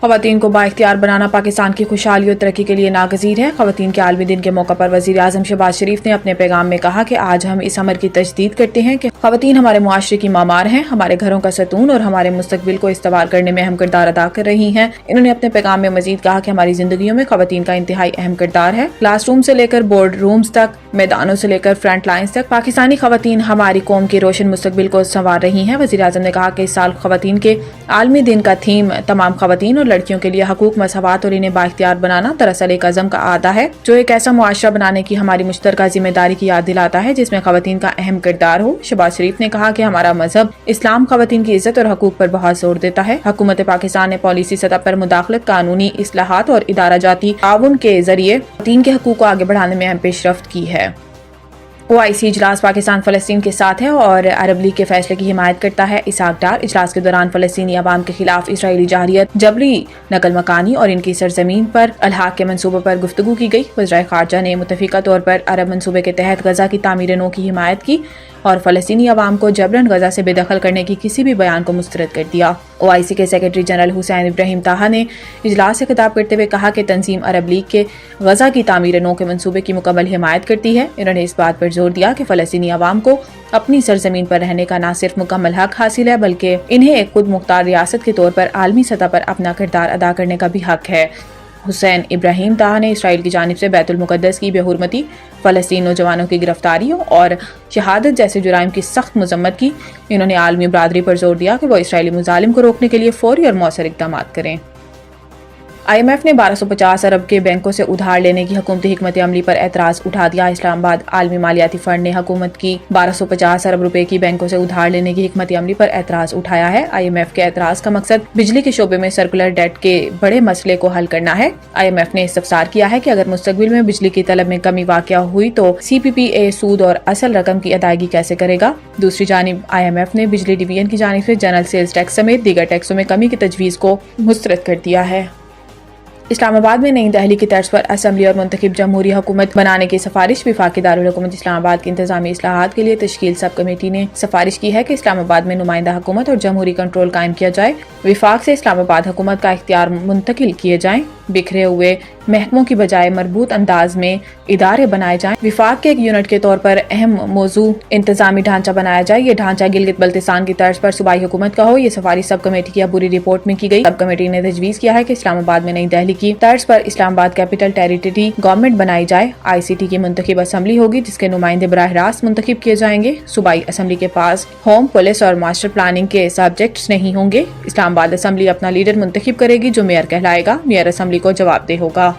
خواتین کو بااختیار بنانا پاکستان کی خوشحالی اور ترقی کے لیے ناگزیر ہے۔ خواتین کے عالمی دن کے موقع پر وزیر اعظم شہباز شریف نے اپنے پیغام میں کہا کہ آج ہم اس امر کی تجدید کرتے ہیں کہ خواتین ہمارے معاشرے کی معمار ہیں، ہمارے گھروں کا ستون اور ہمارے مستقبل کو استوار کرنے میں اہم کردار ادا کر رہی ہیں۔ انہوں نے اپنے پیغام میں مزید کہا کہ ہماری زندگیوں میں خواتین کا انتہائی اہم کردار ہے۔ کلاس روم سے لے کر بورڈ رومز تک، میدانوں سے لے کر فرنٹ لائنز تک، پاکستانی خواتین ہماری قوم کے روشن مستقبل کو سنوار رہی ہیں۔ وزیر اعظم نے کہا کہ اس سال خواتین کے عالمی دن کا تھیم تمام خواتین اور لڑکیوں کے لیے حقوق، مساوات اور انہیں بااختیار بنانا دراصل ایک عزم کا اعادہ ہے جو ایک ایسا معاشرہ بنانے کی ہماری مشترکہ ذمہ داری کی یاد دلاتا ہے جس میں خواتین کا اہم کردار ہو۔ شہباز شریف نے کہا کہ ہمارا مذہب اسلام خواتین کی عزت اور حقوق پر بہت زور دیتا ہے۔ حکومت پاکستان نے پالیسی سطح پر مداخلت، قانونی اصلاحات اور ادارہ جاتی تعاون کے ذریعے خواتین کے حقوق کو آگے بڑھانے میں اہم پیش رفت کی ہے۔ OIC اجلاس پاکستان فلسطین کے ساتھ ہے اور عرب لیگ کے فیصلے کی حمایت کرتا ہے۔ اسحاق ڈار اجلاس کے دوران فلسطینی عوام کے خلاف اسرائیلی جارحیت، جبری نقل مکانی اور ان کی سرزمین پر الحاق کے منصوبوں پر گفتگو کی گئی۔ وزرائے خارجہ نے متفقہ طور پر عرب منصوبے کے تحت غزہ کی تعمیر نو کی حمایت کی اور فلسطینی عوام کو جبراً غزہ سے بے دخل کرنے کی کسی بھی بیان کو مسترد کر دیا۔ OIC کے سیکرٹری جنرل حسین ابراہیم طاہا نے اجلاس سے خطاب کرتے ہوئے کہا کہ تنظیم عرب لیگ کے غزہ کی تعمیر نو کے منصوبے کی مکمل حمایت کرتی ہے۔ انہوں نے اس بات پر زور دیا کہ فلسطینی عوام کو اپنی سرزمین پر رہنے کا نہ صرف مکمل حق حاصل ہے بلکہ انہیں ایک خود مختار ریاست کے طور پر عالمی سطح پر اپنا کردار ادا کرنے کا بھی حق ہے۔ حسین ابراہیم طاہا نے اسرائیل کی جانب سے بیت المقدس کی بے حرمتی، فلسطینی نوجوانوں کی گرفتاریوں اور شہادت جیسے جرائم کی سخت مذمت کی۔ انہوں نے عالمی برادری پر زور دیا کہ وہ اسرائیلی مظالم کو روکنے کے لیے فوری اور مؤثر اقدامات کریں۔ IMF نے 1250 ارب کے بینکوں سے ادھار لینے کی حکومتی حکمت عملی پر اعتراض اٹھا دیا۔ اسلام آباد عالمی مالیاتی فنڈ نے حکومت کی 1250 ارب روپے کی بینکوں سے ادھار لینے کی حکمت عملی پر اعتراض اٹھایا ہے۔ IMF کے اعتراض کا مقصد بجلی کے شعبے میں سرکولر ڈیٹ کے بڑے مسئلے کو حل کرنا ہے۔ IMF نے استفسار کیا ہے کہ اگر مستقبل میں بجلی کی طلب میں کمی واقع ہوئی تو CPPA سود اور اصل رقم کی ادائیگی کیسے کرے گا۔ دوسری جانب IMF نے بجلی ڈویژن کی جانب سے جنرل سیلز ٹیکس سمیت دیگر ٹیکسوں میں کمی کی تجویز کو مسترد کر دیا ہے۔ اسلام آباد میں نئی دہلی کی طرز پر اسمبلی اور منتخب جمہوری حکومت بنانے کی سفارش۔ وفاقی دارالحکومت اسلام آباد کی انتظامی اصلاحات کے لیے تشکیل سب کمیٹی نے سفارش کی ہے کہ اسلام آباد میں نمائندہ حکومت اور جمہوری کنٹرول قائم کیا جائے، وفاق سے اسلام آباد حکومت کا اختیار منتقل کیے جائیں، بکھرے ہوئے محکموں کی بجائے مربوط انداز میں ادارے بنائے جائیں، وفاق کے ایک یونٹ کے طور پر اہم موضوع انتظامی ڈھانچہ بنایا جائے، یہ ڈھانچہ گلگت بلتستان کی طرز پر صوبائی حکومت کا ہو۔ یہ سفارش سب کمیٹی کی عبوری رپورٹ میں کی گئی۔ سب کمیٹی نے تجویز کیا ہے کہ اسلام آباد میں نئی دہلی کی طرز پر اسلام آباد کیپٹل ٹیریٹری گورنمنٹ بنائی جائے۔ ICT کی منتخب اسمبلی ہوگی جس کے نمائندے براہ راست منتخب کیے جائیں گے۔ صوبائی اسمبلی کے پاس ہوم، پولیس اور ماسٹر پلاننگ کے سبجیکٹس نہیں ہوں گے۔ اسلام آباد اسمبلی اپنا لیڈر منتخب کرے گی جو میئر کہلائے گا۔ میئر اسمبلی کو جواب دہ ہوگا۔